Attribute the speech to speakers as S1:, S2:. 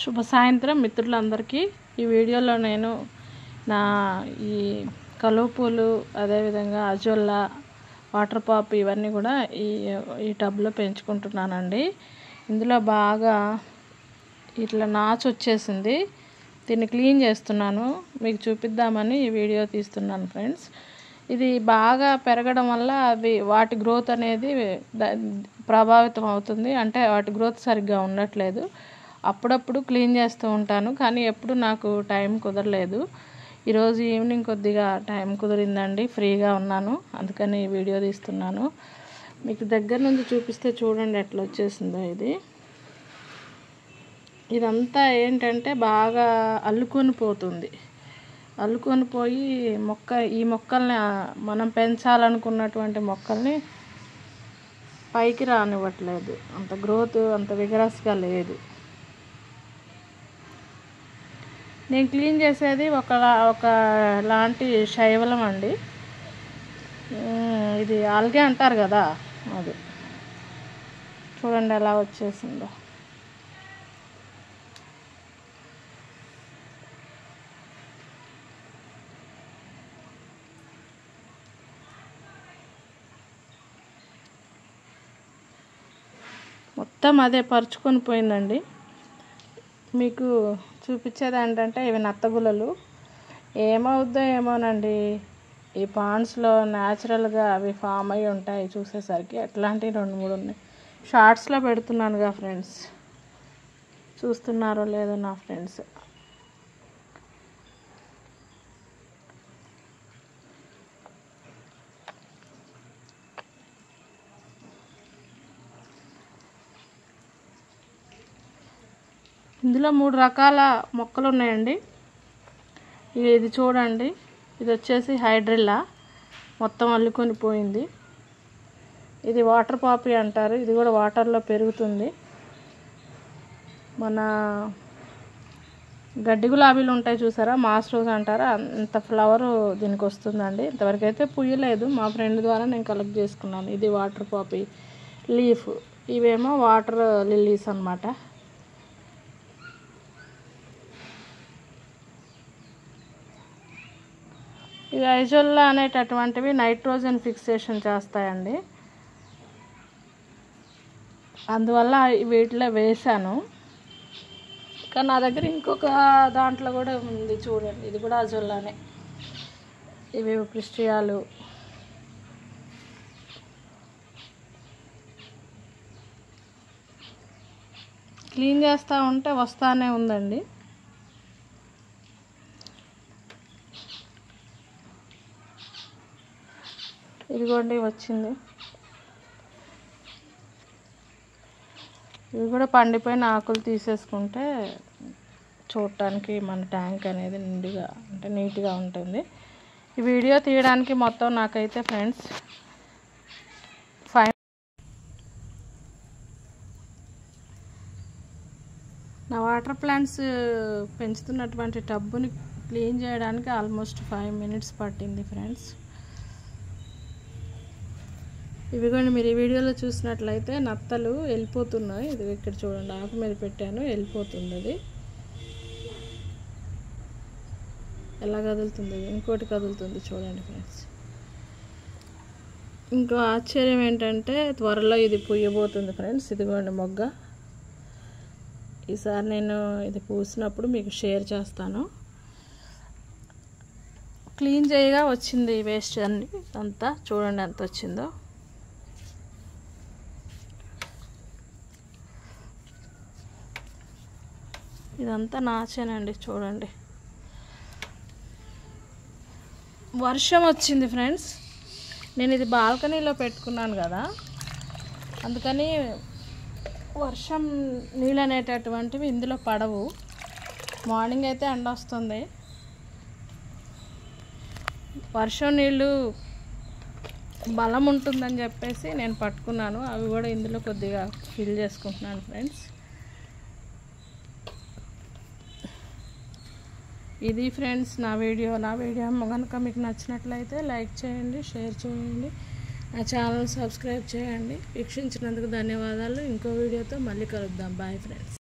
S1: శుభ సాయంత్రం మిత్రులందరికీ. ఈ వీడియోలో నేను నా ఈ కలువ పూలు, అదేవిధంగా అజొల్లా, వాటర్ పాప్ ఇవన్నీ కూడా ఈ టబ్లో పెంచుకుంటున్నానండి. ఇందులో బాగా ఇట్లా నాచు వచ్చేసింది. దీన్ని క్లీన్ చేస్తున్నాను, మీకు చూపిద్దామని ఈ వీడియో తీస్తున్నాను ఫ్రెండ్స్. ఇది బాగా పెరగడం వల్ల వాటి గ్రోత్ అనేది ప్రభావితం అవుతుంది. అంటే వాటి గ్రోత్ సరిగ్గా ఉండట్లేదు. అప్పుడప్పుడు క్లీన్ చేస్తూ ఉంటాను, కానీ ఎప్పుడు నాకు టైం కుదరలేదు. ఈరోజు ఈవినింగ్ కొద్దిగా టైం కుదిరిందండి, ఫ్రీగా ఉన్నాను, అందుకని వీడియో తీస్తున్నాను. మీకు దగ్గర నుంచి చూపిస్తే చూడండి ఎట్లా వచ్చేసిందో. ఇదంతా ఏంటంటే బాగా అల్లుకొని పోతుంది. అల్లుకొని పోయి ఈ మొక్కల్ని మనం పెంచాలనుకున్నటువంటి మొక్కల్ని పైకి రానివ్వట్లేదు. అంత గ్రోత్ అంత విగరస్గా లేదు. నేను క్లీన్ చేసేది ఒక లాంటి శైవలం అండి. ఇది ఆల్గే అంటారు కదా, అది చూడండి ఎలా వచ్చేసిందో. మొత్తం అదే పరుచుకొని పోయిందండి. మీకు చూపించేది ఏంటంటే ఇవి నత్తగులలు. ఏమవుద్దో ఏమోనండి, ఈ పాండ్స్లో న్యాచురల్గా అవి ఫామ్ అయి ఉంటాయి. చూసేసరికి అట్లాంటివి 2-3 ఉన్నాయి. షార్ట్స్లో పెడుతున్నానుగా ఫ్రెండ్స్, చూస్తున్నారో లేదో నా ఫ్రెండ్స్. ఇందులో 3 రకాల మొక్కలు ఉన్నాయండి. ఇది చూడండి, ఇది వచ్చేసి హైడ్రిల్లా, మొత్తం అల్లుకొని పోయింది. ఇది వాటర్ పాపీ అంటారు, ఇది కూడా వాటర్లో పెరుగుతుంది. మన గడ్డి గులాబీలు ఉంటాయి చూసారా, మాస్ రోజ్ అంటారా, అంత ఫ్లవర్ దీనికి వస్తుందండి. ఇంతవరకు అయితే పుయ్యలేదు, మా ఫ్రెండ్ ద్వారా నేను కలెక్ట్ చేసుకున్నాను. ఇది వాటర్ పాపీ లీఫ్, ఇవేమో వాటర్ లిల్లీస్ అన్నమాట. ఇవి అజొల్లా అనేటటువంటివి నైట్రోజన్ ఫిక్సేషన్ చేస్తాయండి. అందువల్ల వీటిలో వేశాను. కానీ నా దగ్గర ఇంకొక దాంట్లో కూడా ఉంది చూడండి, ఇది కూడా అజొల్లానే. ఇవి క్రిస్టియాలు. క్లీన్ చేస్తూ ఉంటే వస్తానే ఉందండి. ఇదిగోండి వచ్చింది. ఇవి కూడా పండిపోయిన ఆకులు తీసేసుకుంటే చూడటానికి మన ట్యాంక్ అనేది నిండుగా అంటే నీట్గా ఉంటుంది. ఈ వీడియో తీయడానికి మొత్తం నాకైతే ఫ్రెండ్స్ నా వాటర్ ప్లాంట్స్ పెంచుతున్నటువంటి టబ్బుని క్లీన్ చేయడానికి ఆల్మోస్ట్ 5 minutes పట్టింది ఫ్రెండ్స్. ఇవి కూడా మీరు ఈ వీడియోలో చూసినట్లయితే నత్తలు వెళ్ళిపోతున్నాయి. ఇది ఇక్కడ చూడండి, ఆకు మీద పెట్టాను, వెళ్ళిపోతుంది. అది ఎలా కదులుతుంది, ఇంకోటి కదులుతుంది చూడండి ఫ్రెండ్స్. ఇంకో ఆశ్చర్యం ఏంటంటే త్వరలో ఇది పూయబోతుంది ఫ్రెండ్స్. ఇదిగోండి మొగ్గ. ఈసారి నేను ఇది పూసినప్పుడు మీకు షేర్ చేస్తాను. క్లీన్ చేయగా వచ్చింది వేస్ట్ అన్ని అంతా, చూడండి ఎంత వచ్చిందో. ఇదంతా నాచేనండి, చూడండి. వర్షం వచ్చింది ఫ్రెండ్స్. నేను ఇది బాల్కనీలో పెట్టుకున్నాను కదా, అందుకని వర్షం నీళ్ళు అనేటటువంటివి ఇందులో పడవు. మార్నింగ్ అయితే ఎండ వస్తుంది, వర్షం నీళ్ళు బలం ఉంటుందని చెప్పేసి నేను పట్టుకున్నాను. అవి కూడా ఇందులో కొద్దిగా ఫిల్ చేసుకుంటున్నాను ఫ్రెండ్స్. ఇది ఫ్రెండ్స్ నా వీడియో కనుక మీకు నచ్చినట్లయితే లైక్ చేయండి, షేర్ చేయండి, నా ఛానల్ సబ్స్క్రైబ్ చేయండి. వీక్షించినందుకు ధన్యవాదాలు. ఇంకో వీడియోతో మళ్ళీ కలుద్దాం. Bye friends.